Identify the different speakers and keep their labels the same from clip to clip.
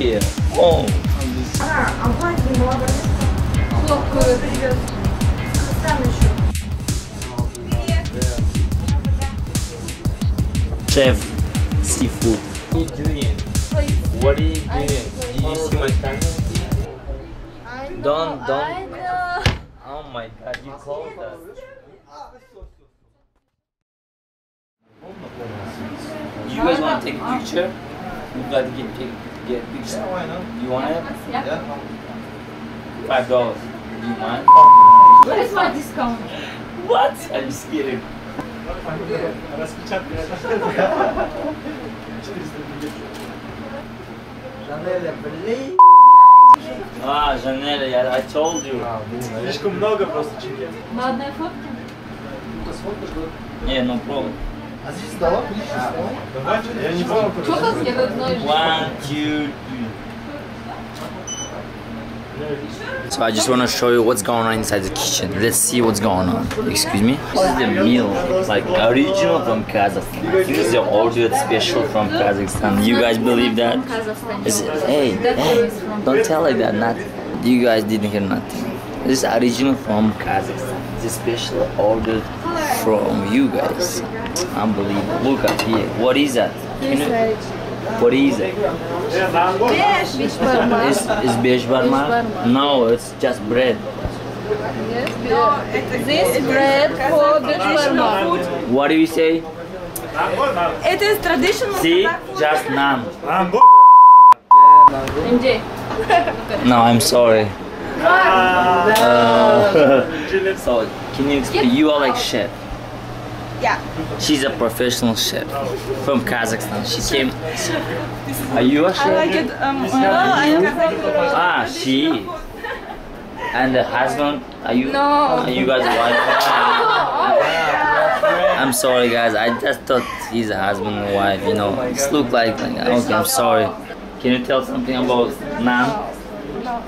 Speaker 1: here? Oh. Chef, seafood. What are you doing? What are you doing? Did you see my camera? Don't. Oh my god, you closed us. You guys want to take a picture? You got to get a picture. You want it? Yeah. $5. Do you mind?
Speaker 2: What is my discount?
Speaker 1: What? I'm just kidding. Ah, Janelle, yeah, I told you.
Speaker 3: Слишком много просто чеки.
Speaker 2: На одной фотке?
Speaker 1: Yeah, no problem.
Speaker 3: А здесь дала количество? Я не помню.
Speaker 2: Что там я в одной?
Speaker 1: 1, 2, 3. So I just want to show you what's going on inside the kitchen. Let's see what's going on. Excuse me? This is the meal, like original from Kazakhstan. This is the ordered special from Kazakhstan. You guys believe that? Hey, don't tell like that. Not you guys didn't hear nothing. This is original from Kazakhstan. This is special ordered from you guys. Unbelievable. Look up here. What is that? What is it?
Speaker 2: Beshbarmakh.
Speaker 1: Is beshbarmakh? No, it's just bread.
Speaker 2: This bread for beshbarmakh.
Speaker 1: What do you say?
Speaker 4: It is traditional.
Speaker 1: See? Just naan.
Speaker 2: MJ.
Speaker 1: No, I'm sorry. So, can you explain? You are like chef.
Speaker 4: Yeah.
Speaker 1: She's a professional chef from Kazakhstan. She came. Are you a chef?
Speaker 4: I like it. I am.
Speaker 1: Ah, she. And the husband? Are you?
Speaker 4: No.
Speaker 1: Are you guys wife? I'm sorry, guys. I just thought he's a husband and wife. You know, it looked like. Okay, I'm sorry. Can you tell something about naan?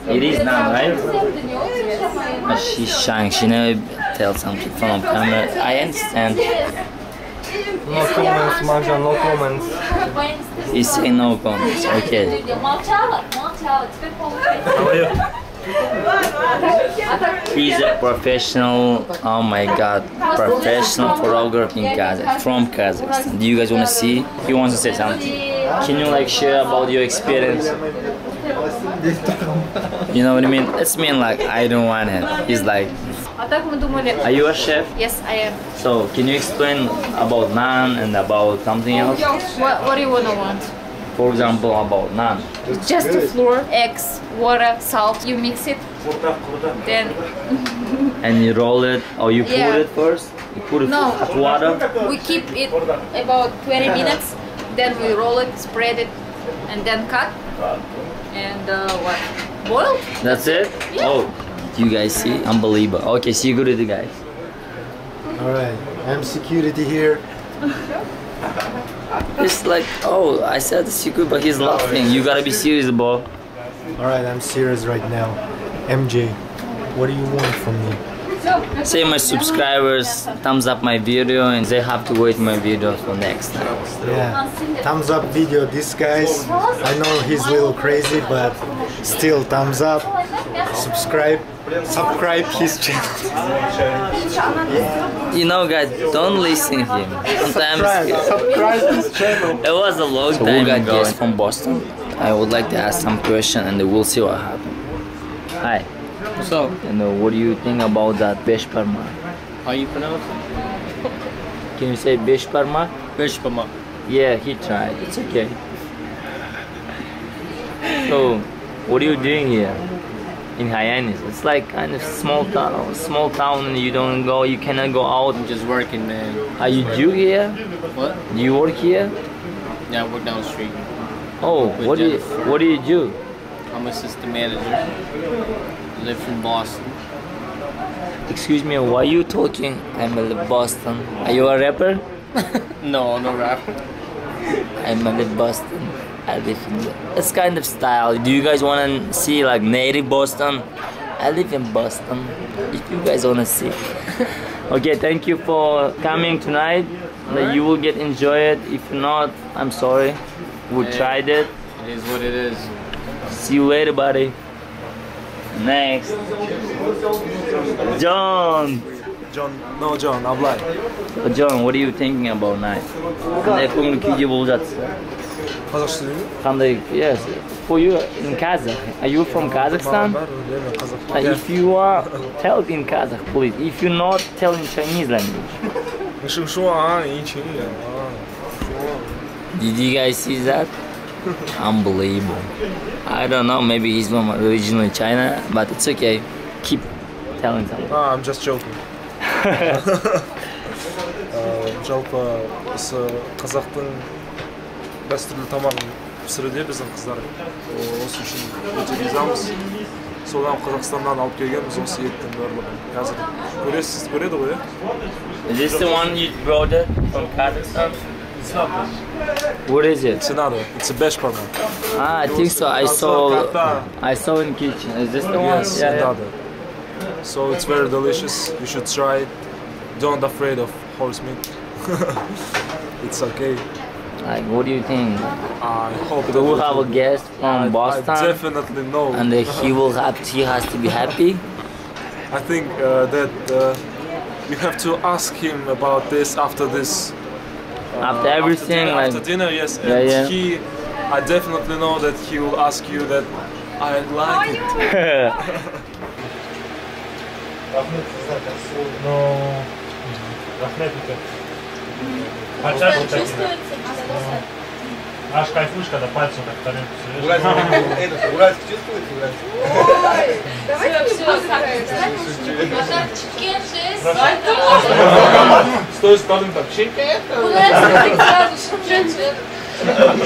Speaker 1: It is naan, right? She's shying. She never tells something from camera. I understand.
Speaker 3: No comments, Maja, no comments.
Speaker 1: You say no comments. Okay.
Speaker 3: How are you?
Speaker 1: He's a professional. Oh my God, professional photographer in from Kazakhstan. Do you guys want to see? He wants to say something. Can you like share about your experience? You know what I mean? It's mean like I don't want it. He's like. Are you a chef?
Speaker 2: Yes, I am.
Speaker 1: So can you explain about naan and about something else?
Speaker 2: What do you want?
Speaker 1: For example, about naan.
Speaker 2: It's just the flour, eggs, water, salt. You mix it. Then.
Speaker 1: And you roll it, or you put it first? You put it hot water?
Speaker 2: We keep it about 20 minutes. Then we roll it, spread it, and then cut. And what? Boiled?
Speaker 1: That's it?
Speaker 2: Yeah.
Speaker 1: Oh, you guys see? Unbelievable. Okay, security guys.
Speaker 3: Alright, I'm security here.
Speaker 1: It's like, oh, I said secret, but he's laughing. You gotta be serious, bro.
Speaker 3: Alright, I'm serious right now. MJ, what do you want from me?
Speaker 1: Say my subscribers thumbs up my video and they have to wait my video for next time.
Speaker 3: Yeah, thumbs up video. This guy's, I know he's a little crazy, but still thumbs up. Subscribe his channel. Yeah.
Speaker 1: You know, guys, don't listen to him. Sometimes
Speaker 3: subscribe his channel.
Speaker 1: it was a long time ago. We got guests from Boston. I would like to ask some question and we'll see what happens. Hi.
Speaker 5: What's up?
Speaker 1: And what do you think about that Beshbarmakh?
Speaker 5: How you pronounce it?
Speaker 1: Can you say Beshbarmakh?
Speaker 5: Beshbarmakh.
Speaker 1: Yeah, he tried. It's okay. So, what are you doing here in Hyannis? It's like kind of small town, and you cannot go out.
Speaker 5: I'm just working, man.
Speaker 1: Are you Jew here?
Speaker 5: What?
Speaker 1: Do you work here?
Speaker 5: Yeah, I work down the street.
Speaker 1: Oh, what do you do?
Speaker 5: I'm assistant manager. Live in Boston.
Speaker 1: Excuse me, why are you talking? I'm in Boston. Are you a rapper?
Speaker 5: No, I'm no rapper.
Speaker 1: I'm in Boston. I live in it's kind of style. Do you guys want to see like native Boston? I live in Boston. If you guys want to see. Okay, thank you for coming tonight. You will enjoy it. If not, I'm sorry. We tried it.
Speaker 5: It is what it is.
Speaker 1: See you later, buddy. Next. John.
Speaker 6: John, Ablay.
Speaker 1: So John, what are you thinking about night? Қандай көңіл күйде болып жатсыз?
Speaker 6: Қазақша сөйлеймін?
Speaker 1: Қандай, yes. For you in Kazakh. Are you from Kazakhstan? If you are, tell it in Kazakh, please. If you not, tell in Chinese language. Did you guys see that? Unbelievable. I don't know, maybe he's from originally China, but it's okay. Keep telling something.
Speaker 6: I'm just joking. Жалпы осы қазақтың дәстүрлі тамағын пісіруде біздің қыздар осы үшін өте ризамыз. Содан Қазақстаннан алып келгенбіз осы еттің барлығын. Қазір көресіз, көреді ғой,
Speaker 1: Is this the one you brought it from Kazakhstan?
Speaker 6: It's not.
Speaker 1: What is it?
Speaker 6: It's another. It's a Beshbarmakh.
Speaker 1: Ah, I think so. I saw in kitchen. Is this the one?
Speaker 6: Yes, another. So it's very delicious. You should try it. Don't be afraid of horse meat. It's okay.
Speaker 1: Like, what do you think?
Speaker 6: I hope
Speaker 1: we will have a guest from Boston.
Speaker 6: I definitely know.
Speaker 1: And he has to be happy.
Speaker 6: I think that you have to ask him about this after this.
Speaker 1: After everything,
Speaker 6: after dinner, yes. And I definitely know that he will ask you that I like it.
Speaker 7: Аж кайфуешь, когда пальцем так тарелку суешь.
Speaker 3: Уральский чувствуете?
Speaker 7: С той стороны так чики.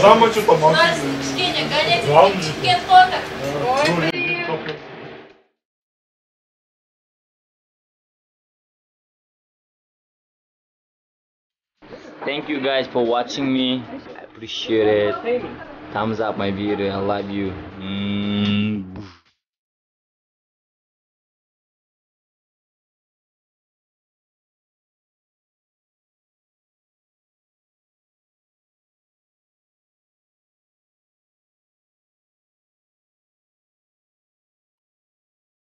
Speaker 7: Замочу помогу.
Speaker 1: Thank you guys for watching me. I appreciate it. Thumbs up my video. I love you.